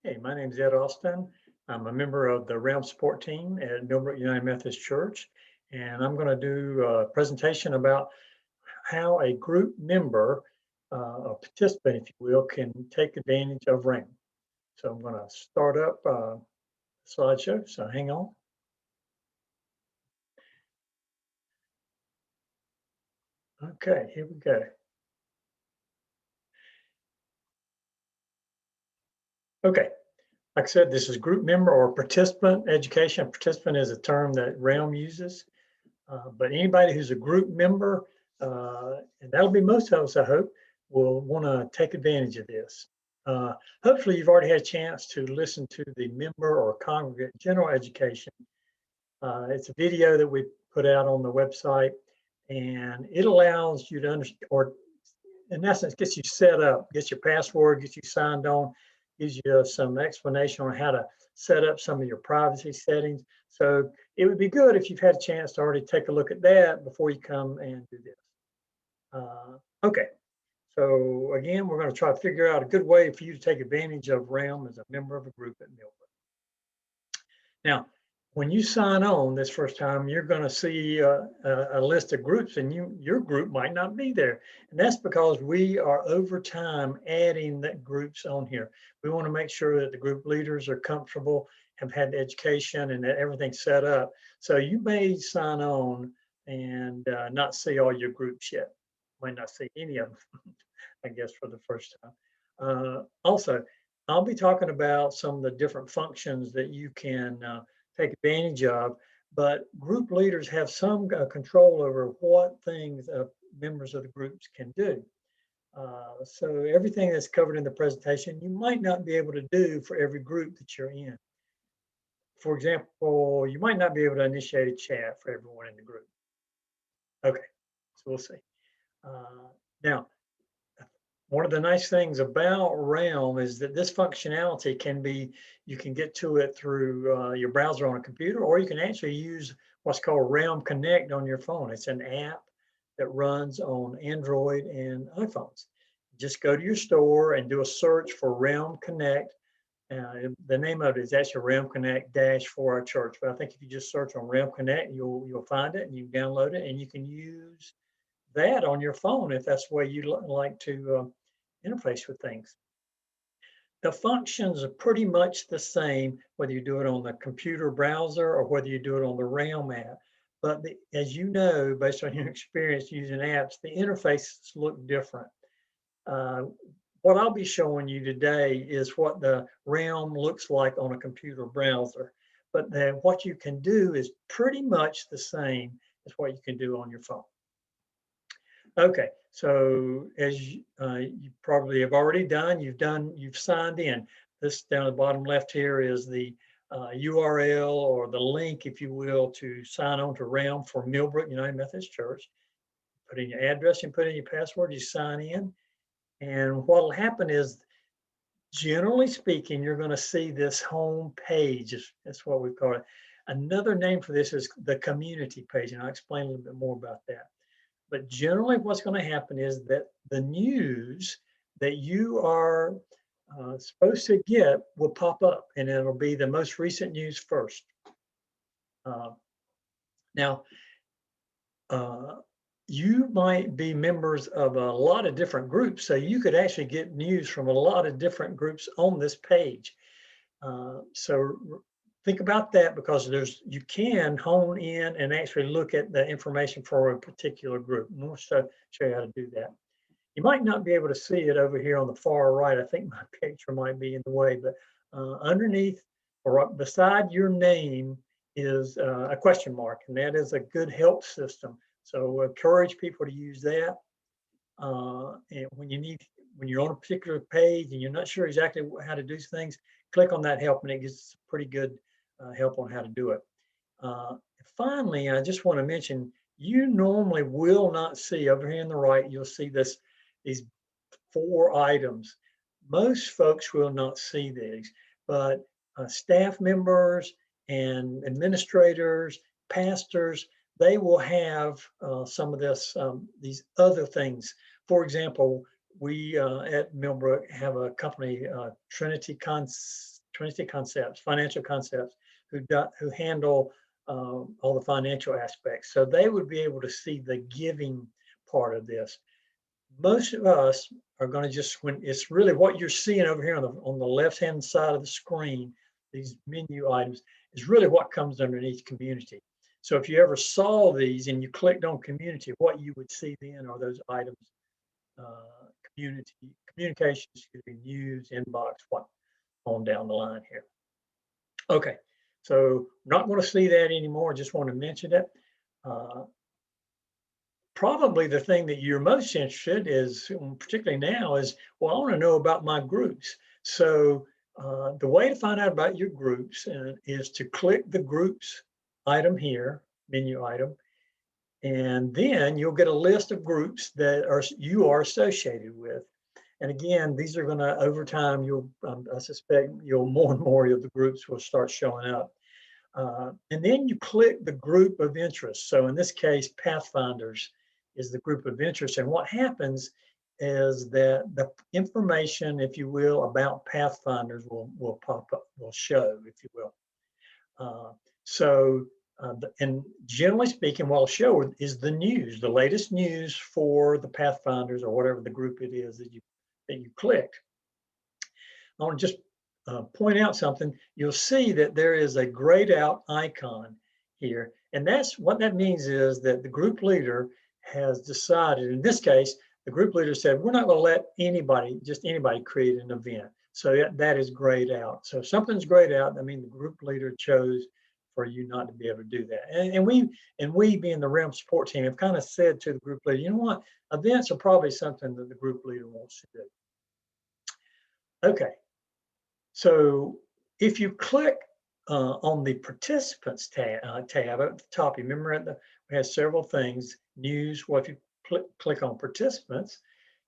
Hey, my name is Ed Austin. I'm a member of the Realm support team at Millbrook United Methodist Church, and I'm going to do a presentation about how a group member, a participant, if you will, can take advantage of Realm. So I'm going to start up slideshow, so hang on. Okay, here we go. Okay, like I said, this is group member or participant education. Participant is a term that Realm uses. But anybody who's a group member, and that'll be most of us, I hope, will want to take advantage of this. Hopefully, you've already had a chance to listen to the member or congregate general education. It's a video that we put out on the website, and it allows you to understand, or in essence, gets you set up, gets your password, gets you signed on, gives you some explanation on how to set up some of your privacy settings. So it would be good if you've had a chance to already take a look at that before you come and do this. Okay, so again, we're going to try to figure out a good way for you to take advantage of Realm as a member of a group at Millbrook. Now, when you sign on this first time, you're going to see a list of groups, and your group might not be there. And that's because we are over time adding the groups on here. We want to make sure that the group leaders are comfortable, have had education, and that everything's set up. So you may sign on and not see all your groups yet. Might not see any of them, I guess, for the first time. Also, I'll be talking about some of the different functions that you can take advantage of, but group leaders have some control over what things members of the groups can do. So everything that's covered in the presentation, you might not be able to do for every group that you're in. For example, you might not be able to initiate a chat for everyone in the group. Okay, so we'll see. Now, one of the nice things about Realm is that this functionality can be, you can get to it through your browser on a computer, or you can actually use what's called Realm Connect on your phone. It's an app that runs on Android and iPhones. Just go to your store and do a search for Realm Connect. The name of it is actually Realm Connect Dash for our church. But I think if you just search on Realm Connect, you'll find it and you can download it, and you can use that on your phone if that's the way you like to interface with things. The functions are pretty much the same, whether you do it on the computer browser or whether you do it on the Realm app. But as you know, based on your experience using apps, the interfaces look different. What I'll be showing you today is what the Realm looks like on a computer browser. But then what you can do is pretty much the same as what you can do on your phone. Okay, so as you probably have already done, you've signed in. This down at the bottom left here is the URL or the link, if you will, to sign on to Realm for Millbrook United Methodist Church. Put in your address and put in your password, you sign in. And what will happen is, generally speaking, you're going to see this home page. That's what we call it. Another name for this is the community page, and I'll explain a little bit more about that. But generally what's going to happen is that the news that you are supposed to get will pop up, and it'll be the most recent news first. Now, you might be members of a lot of different groups, so you could actually get news from a lot of different groups on this page. So think about that, because you can hone in and actually look at the information for a particular group. And we'll show you how to do that. You might not be able to see it over here on the far right. I think my picture might be in the way, but underneath or beside your name is a question mark, and that is a good help system. So encourage people to use that. And when you're on a particular page and you're not sure exactly how to do things, click on that help, and it gives pretty good help on how to do it. Finally, I just want to mention, you normally will not see over here on the right, you'll see these 4 items. Most folks will not see these, but staff members and administrators, pastors, they will have some of these other things. For example, we at Millbrook have a company, Trinity Trinity Concepts, Financial Concepts, who handle all the financial aspects. So they would be able to see the giving part of this. Most of us are going to just, when it's really what you're seeing over here on the left hand side of the screen, these menu items is really what comes underneath community. So if you ever saw these and you clicked on community, what you would see then are those items, community, communications, news, inbox, what on down the line here. Okay, so not going to see that anymore. Just want to mention it. Probably the thing that you're most interested is, particularly now, is, well, I want to know about my groups. So the way to find out about your groups is to click the groups item here, menu item, and then you'll get a list of groups that you are associated with. And again, these are going to, over time, I suspect more and more of the groups will start showing up. And then you click the group of interest. So in this case, Pathfinders is the group of interest. And what happens is that the information, if you will, about Pathfinders will pop up, will show, if you will. And generally speaking, what I'll show is the news, the latest news for the Pathfinders or whatever the group it is that you clicked. I want to just point out something. You'll see that there is a grayed out icon here. And that's what that means, is that the group leader has decided, in this case, the group leader said, we're not going to let anybody create an event. So that is grayed out. So if something's grayed out, I mean, the group leader chose for you not to be able to do that. And we being the Realm support team have kind of said to the group leader, you know what, events are probably something that the group leader wants to do. Okay, so if you click on the participants tab at the top, you remember we have several things, news. Well, if you click on participants,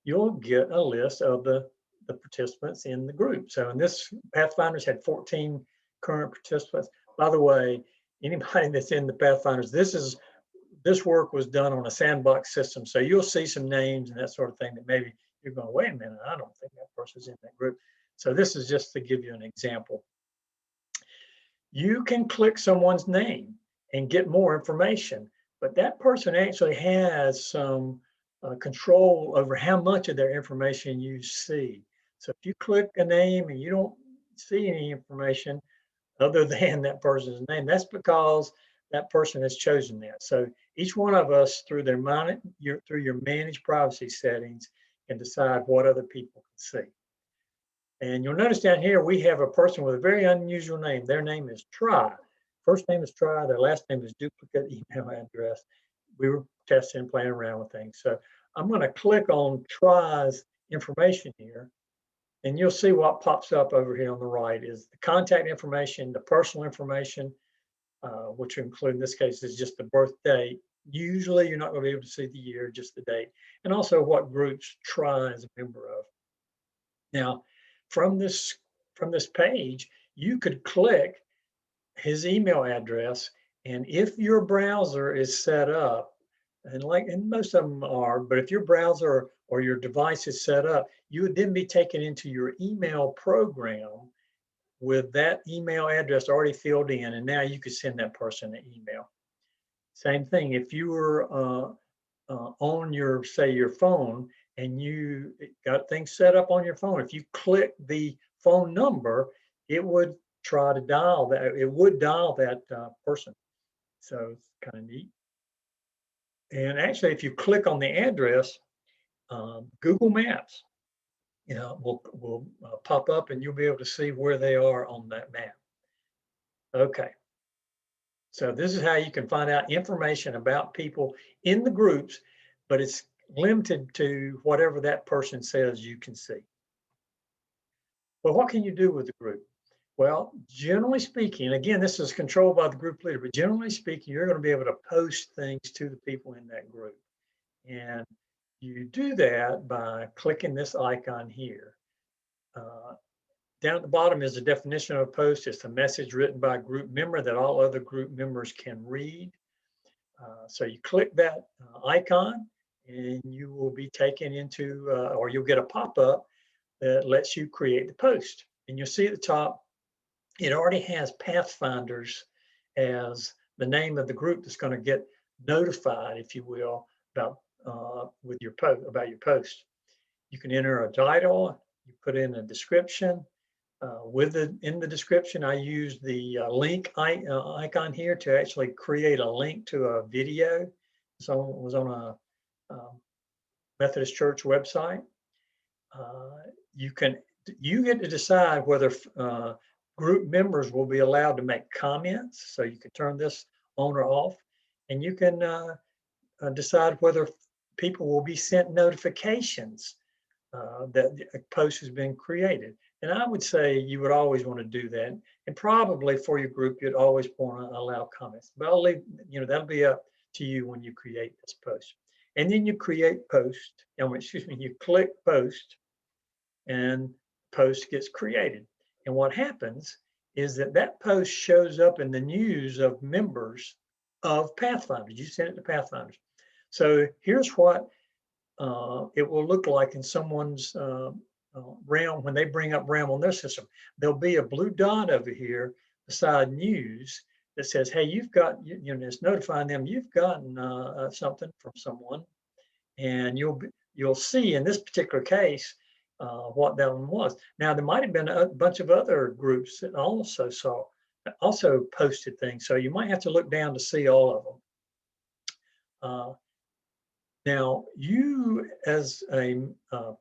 you'll get a list of the participants in the group. So in this, Pathfinders had 14 current participants. By the way, anybody that's in the Pathfinders, this work was done on a sandbox system. So you'll see some names and that sort of thing that maybe you're going, wait a minute, I don't think that person's in that group. So this is just to give you an example. You can click someone's name and get more information, but that person actually has some control over how much of their information you see. So if you click a name and you don't see any information other than that person's name, that's because that person has chosen that. So each one of us, through your manage privacy settings, can decide what other people can see. And you'll notice down here, we have a person with a very unusual name. Their name is Try. First name is Try, their last name is duplicate email address. We were testing and playing around with things. So I'm going to click on Try's information here, and you'll see what pops up over here on the right is the contact information, the personal information, which include, in this case, is just the birth date. Usually you're not going to be able to see the year, just the date, and also what groups Try is a member of. Now, from this page, you could click his email address, and if your browser is set up, and most of them are, but if your browser or your device is set up, you would then be taken into your email program with that email address already filled in, and now you could send that person an email. Same thing, if you were on your phone and you got things set up on your phone, if you click the phone number, it would try to dial that, it would dial that person. So it's kind of neat. And actually, if you click on the address, Google Maps, will pop up, and you'll be able to see where they are on that map. Okay. So this is how you can find out information about people in the groups, but it's limited to whatever that person says you can see. Well, what can you do with the group? Well, generally speaking, again, this is controlled by the group leader, but generally speaking, you're going to be able to post things to the people in that group. And you do that by clicking this icon here. Down at the bottom is the definition of a post. It's a message written by a group member that all other group members can read. So you click that icon, and you will be taken into, or you'll get a pop-up that lets you create the post. And you'll see at the top it already has Pathfinders as the name of the group that's going to get notified, if you will, about with your post about your post. You can enter a title, you put in a description. In the description, I use the link icon here to actually create a link to a video. So it was on a Methodist Church website. You get to decide whether group members will be allowed to make comments. So you can turn this on or off, and you can decide whether people will be sent notifications that a post has been created. And I would say you would always want to do that. And probably for your group, you'd always want to allow comments. But I'll leave, that'll be up to you when you create this post. And then you create post, you click post, and post gets created. And what happens is that post shows up in the news of members of Pathfinders. You send it to Pathfinders. So here's what it will look like in someone's realm when they bring up realm on their system. There'll be a blue dot over here beside news that says, hey, you've got, it's notifying them you've gotten something from someone, and you'll see in this particular case what that one was. Now, there might have been a bunch of other groups that also posted things, so you might have to look down to see all of them. Now, you as a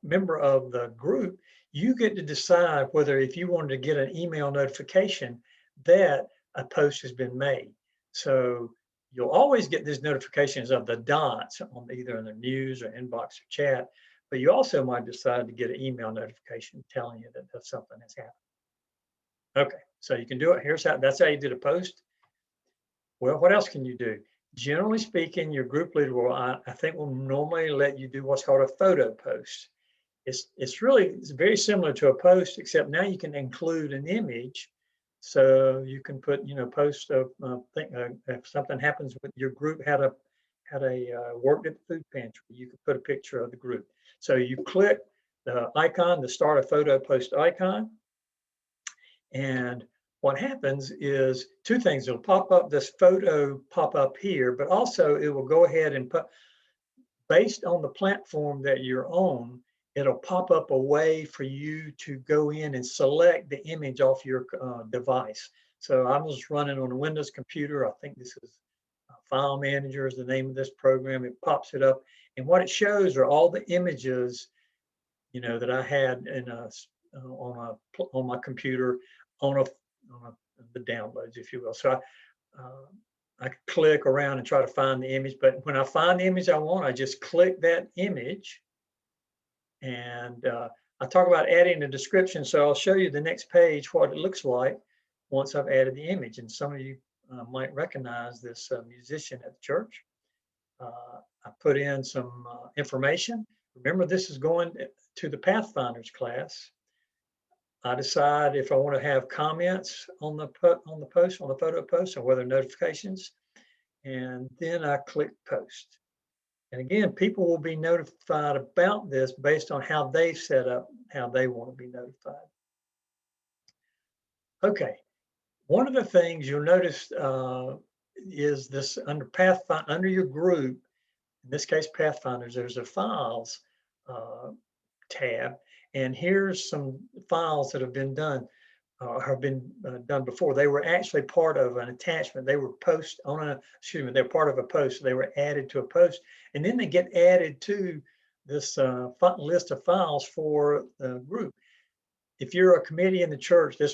member of the group, you get to decide whether if you wanted to get an email notification that a post has been made. So you'll always get these notifications of the dots on either in the news or inbox or chat, but you also might decide to get an email notification telling you that something has happened. Okay, so you can do it. That's how you did a post. Well, what else can you do? Generally speaking, your group leader will, I think, will normally let you do what's called a photo post. It's very similar to a post, except now you can include an image. So you can put, post of if something happens with your group had a worked at the food pantry, you could put a picture of the group. So you click the icon, the start a photo post icon, and what happens is two things. It'll pop up this photo pop up here, but also it will go ahead and put, based on the platform that you're on, it'll pop up a way for you to go in and select the image off your device. So I was running on a Windows computer. I think this is File Manager is the name of this program. It pops it up, and what it shows are all the images, that I had in on my computer on the downloads, if you will. So I click around and try to find the image, but when I find the image I want, I just click that image. And I talk about adding a description, so I'll show you the next page what it looks like once I've added the image. And some of you might recognize this musician at the church. I put in some information. Remember, this is going to the Pathfinders class. I decide if I want to have comments on the post, on the photo post, or whether notifications, and then I click post. And again, people will be notified about this based on how they've set up how they want to be notified. Okay, one of the things you'll notice is this under your group, in this case Pathfinders, there's a files tab. And here's some files that have been done before. They were actually part of an attachment. They were they're part of a post. They were added to a post, and then they get added to this list of files for the group. If you're a committee in the church, I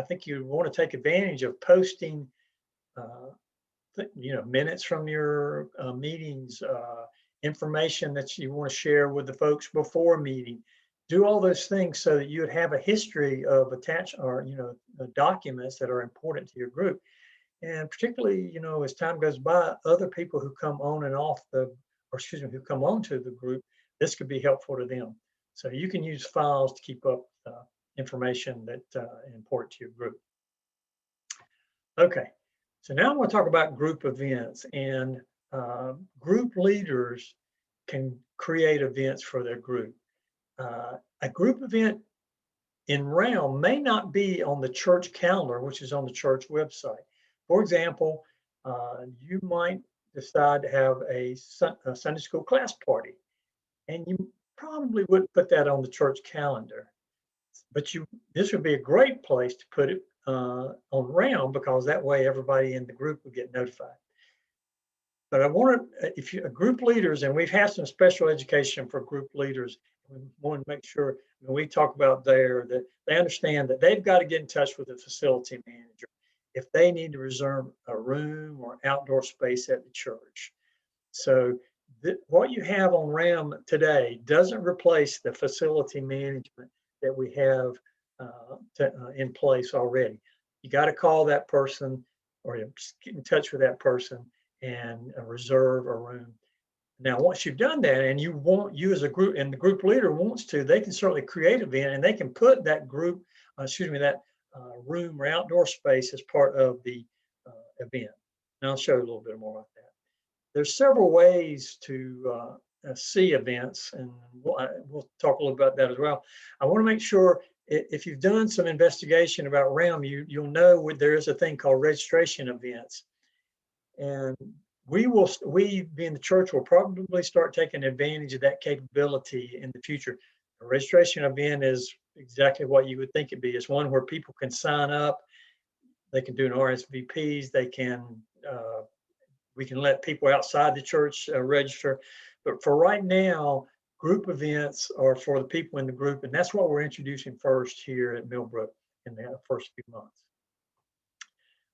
think you would want to take advantage of posting, minutes from your meetings, information that you want to share with the folks before a meeting. Do all those things so that you would have a history of documents that are important to your group. And particularly, as time goes by, other people who come on and off who come onto the group, this could be helpful to them. So you can use files to keep up information that is important to your group. Okay, so now I'm going to talk about group events, and group leaders can create events for their group. A group event in Realm may not be on the church calendar, which is on the church website. For example, you might decide to have a Sunday school class party, and you probably wouldn't put that on the church calendar. But this would be a great place to put it on Realm, because that way everybody in the group will get notified. But I want to, if you're group leaders, and we've had some special education for group leaders, we want to make sure when we talk about there that they understand that they've got to get in touch with the facility manager if they need to reserve a room or outdoor space at the church. So what you have on RAM today doesn't replace the facility management that we have in place already. You got to call that person, or get in touch with that person and reserve a room. Now, once you've done that, and you as a group, and the group leader wants to, they can certainly create an event, and they can put that group, that room or outdoor space as part of the event. And I'll show you a little bit more about that. There's several ways to see events, and we'll talk a little about that as well. I want to make sure, if you've done some investigation about Realm, you'll know there is a thing called registration events. And we being the church will probably start taking advantage of that capability in the future. A registration event is exactly what you would think it'd be. It's one where people can sign up, they can do an RSVPs, we can let people outside the church register. But for right now, group events are for the people in the group, and that's what we're introducing first here at Millbrook in the first few months.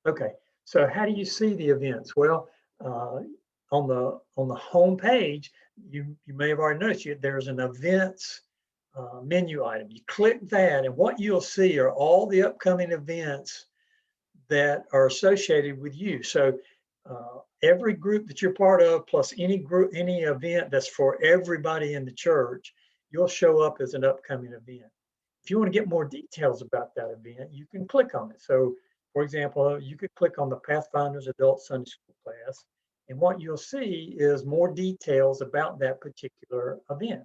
Okay. So how do you see the events? Well, on the home page, you may have already noticed there's an events menu item. You click that, and what you'll see are all the upcoming events that are associated with you. So every group that you're part of, plus any event that's for everybody in the church, you'll show up as an upcoming event. If you want to get more details about that event, you can click on it. So, for example, you could click on the Pathfinders Adult Sunday School class, and what you'll see is more details about that particular event.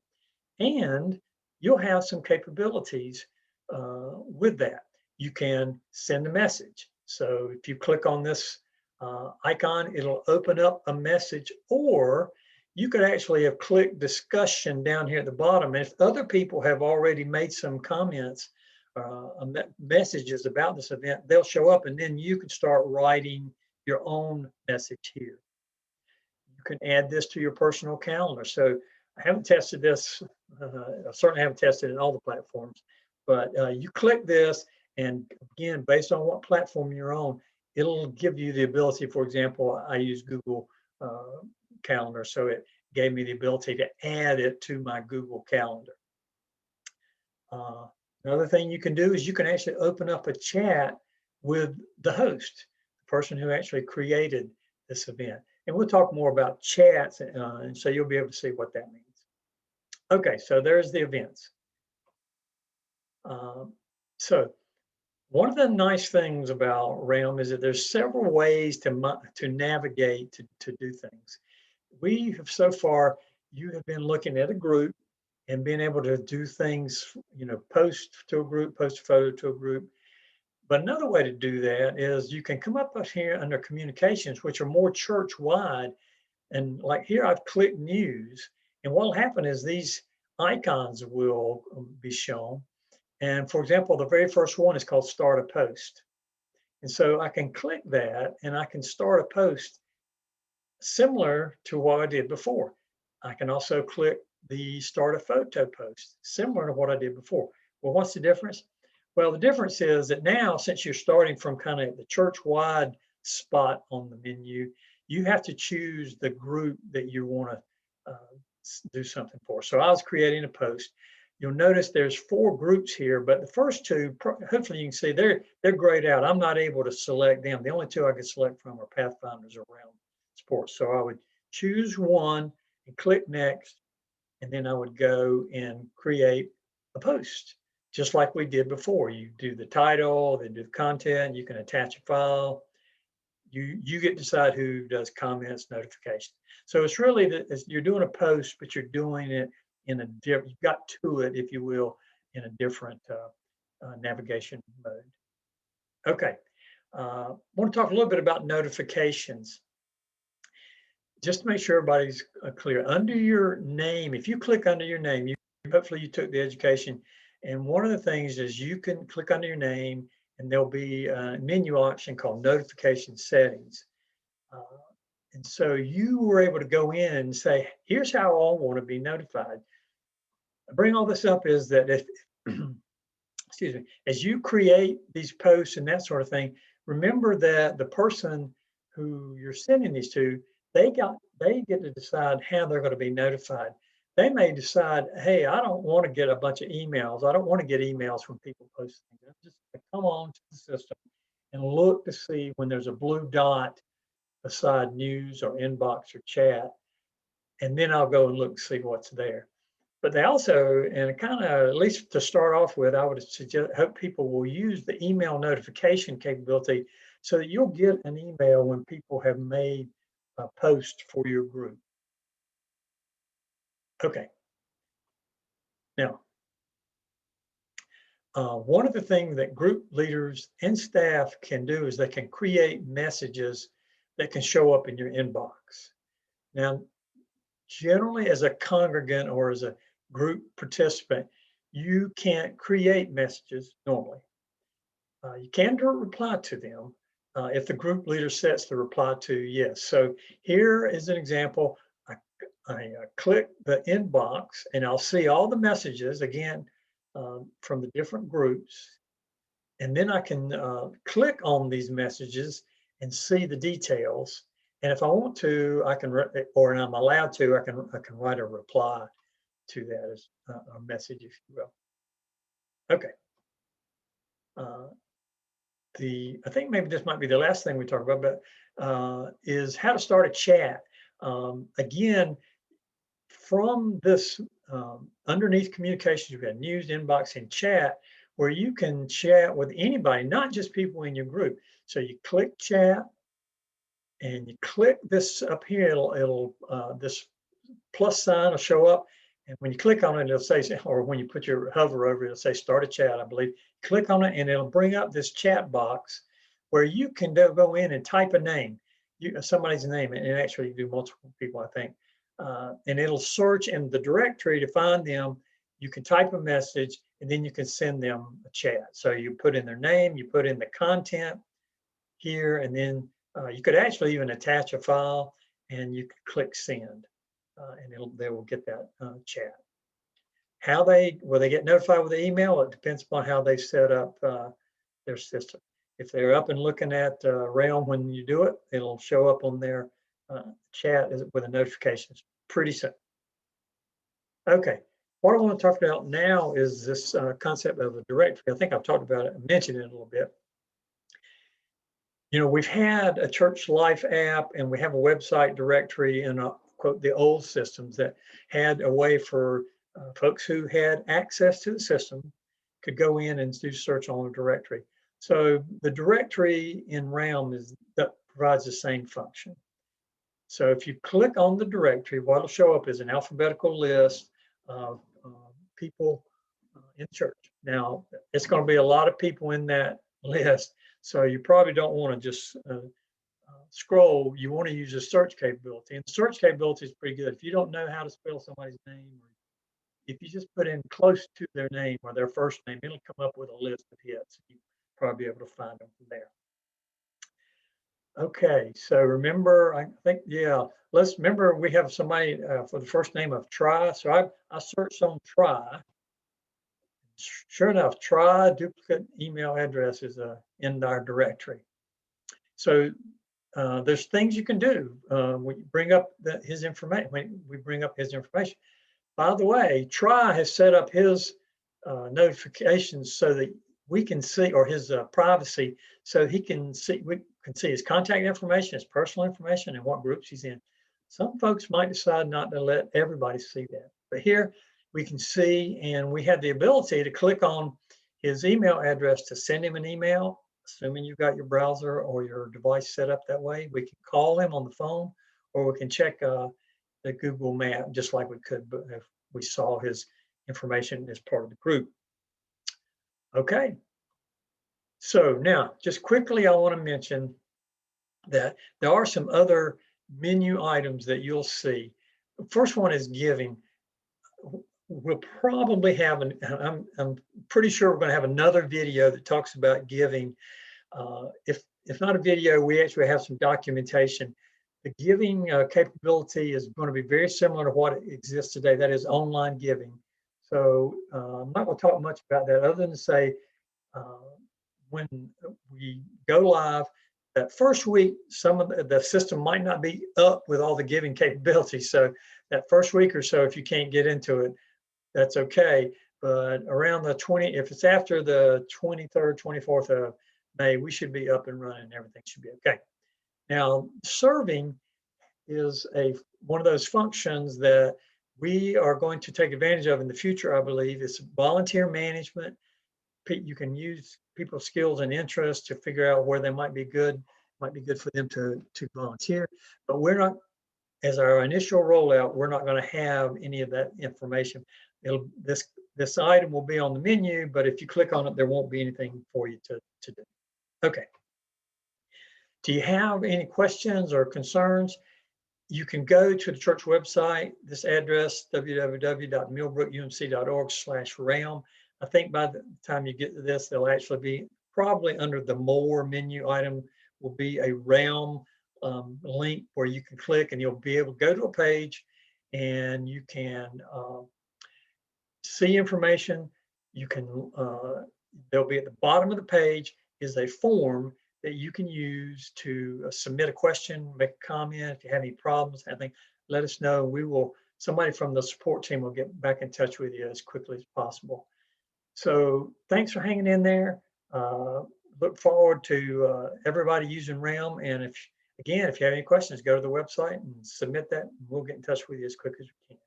And you'll have some capabilities with that. You can send a message. So if you click on this icon, it'll open up a message, or you could actually have clicked discussion down here at the bottom. And if other people have already made some comments, messages about this event, they'll show up, and then you can start writing your own message here. You can add this to your personal calendar. So I haven't tested this. I certainly haven't tested it in all the platforms, but you click this, and again, based on what platform you're on, it'll give you the ability. For example, I use Google Calendar, so it gave me the ability to add it to my Google Calendar. Another thing you can do is you can actually open up a chat with the host, the person who actually created this event. And we'll talk more about chats, and so you'll be able to see what that means. Okay, so there's the events. So one of the nice things about Realm is that there's several ways to navigate to do things. We have so far, you have been looking at a group and being able to do things, post to a group, post a photo to a group. But another way to do that is you can come up here under communications, which are more church-wide. And like here, I've clicked news. And what will happen is these icons will be shown. And for example, the very first one is called Start a Post. And so I can click that, and I can start a post similar to what I did before. I can also click the Start a Photo post, similar to what I did before. Well, what's the difference? Well, the difference is that now, since you're starting from kind of the church-wide spot on the menu, you have to choose the group that you want to do something for. So I was creating a post. You'll notice there's 4 groups here, but the first 2, hopefully you can see they're grayed out. I'm not able to select them. The only 2 I can select from are Pathfinders or Realm Sports. So I would choose one and click next, and then I would go and create a post, just like we did before. You do the title, then do the content, you can attach a file. You get to decide who does comments, notifications. So it's really that you're doing a post, but you're doing it in a different, you've got to it, if you will, in a different navigation mode. Okay, I want to talk a little bit about notifications. Just to make sure everybody's clear, under your name, if you click under your name, hopefully you took the education, and one of the things is you can click under your name and there'll be a menu option called notification settings. And so you were able to go in and say, here's how I want to be notified. I bring all this up is that if, excuse me, as you create these posts and that sort of thing, remember that the person who you're sending these to, they get to decide how they're going to be notified. They may decide, hey, I don't want to get a bunch of emails. I don't want to get emails from people posting. I'm just going to come on to the system and look to see when there's a blue dot beside news or inbox or chat, and then I'll go and look and see what's there. But they also, and kind of, at least to start off with, I would suggest, hope people will use the email notification capability so that you'll get an email when people have made a post for your group. Okay. Now, one of the things that group leaders and staff can do is they can create messages that can show up in your inbox. Now, generally as a congregant or as a group participant, you can't create messages normally. You can reply to them if the group leader sets the reply to yes. So here is an example. I click the inbox and I'll see all the messages again from the different groups. And then I can click on these messages and see the details. And if I want to, I can, or I'm allowed to, I can write a reply to that as a message, if you will. Okay. I think maybe this might be the last thing we talk about, but is how to start a chat. Again, from this underneath communications, you've got news, inbox, and chat, where you can chat with anybody, not just people in your group. So you click chat and you click this up here, it'll this plus sign will show up. And when you click on it, it'll say, or when you put your hover over it, it'll say start a chat, I believe. Click on it and it'll bring up this chat box where you can go in and type a name, somebody's name, and actually you do multiple people, I think. And it'll search in the directory to find them. You can type a message and then you can send them a chat. So you put in their name, you put in the content here, and then you could actually even attach a file and you could click send. And they will get that chat. How will they get notified with the email? It depends upon how they set up their system. If they're up and looking at Realm when you do it, it'll show up on their chat with a notification. It's pretty simple. Okay, what I want to talk about now is this concept of a directory. I think I've talked about it, mentioned it a little bit. You know, we've had a church life app and we have a website directory in quote the old systems that had a way for folks who had access to the system could go in and do search on a directory. So the directory in Realm that provides the same function. So if you click on the directory, what will show up is an alphabetical list of people in church. Now, it's going to be a lot of people in that list, so you probably don't want to just scroll. You want to use a search capability, and search capability is pretty good. If you don't know how to spell somebody's name, or if you just put in close to their name or their first name, it'll come up with a list of hits. You'll probably be able to find them from there. Okay, so remember, I think, yeah, let's remember we have somebody for the first name of Try. So I searched on Try. Sure enough, Try duplicate email address is in our directory. So there's things you can do. We bring up his information. When we bring up his information. By the way, Try has set up his notifications so that we can see, or his privacy, so we can see his contact information, his personal information, and what groups he's in. Some folks might decide not to let everybody see that, but here we can see, and we have the ability to click on his email address to send him an email, assuming you've got your browser or your device set up that way. We can call him on the phone, or we can check the Google map, just like we could if we saw his information as part of the group. Okay. So now, just quickly, I want to mention that there are some other menu items that you'll see. The first one is giving. We'll probably have I'm pretty sure we're going to have another video that talks about giving. If not a video, we actually have some documentation. The giving capability is going to be very similar to what exists today. That is online giving. So I'm not going to talk much about that other than to say uh, when we go live, that first week, some of the system might not be up with all the giving capabilities. So that first week or so, if you can't get into it, that's okay. But around the 20, if it's after the 23rd, 24th of May, we should be up and running. Everything should be okay. Now, serving is one of those functions that we are going to take advantage of in the future, I believe. It's volunteer management. You can use people's skills and interests to figure out where they might be good for them to volunteer. But we're not, as our initial rollout, we're not going to have any of that information. This item will be on the menu, but if you click on it, there won't be anything for you to do. Okay. Do you have any questions or concerns? You can go to the church website, this address, www.millbrookumc.org/realm. I think by the time you get to this, they'll actually be probably under the more menu item will be a realm link where you can click and you'll be able to go to a page and you can see information. You can, there'll be at the bottom of the page is a form that you can use to submit a question, make a comment. If you have any problems, I think, let us know. Somebody from the support team will get back in touch with you as quickly as possible. So thanks for hanging in there. Look forward to everybody using Realm. And if you have any questions, go to the website and submit that. And we'll get in touch with you as quick as we can.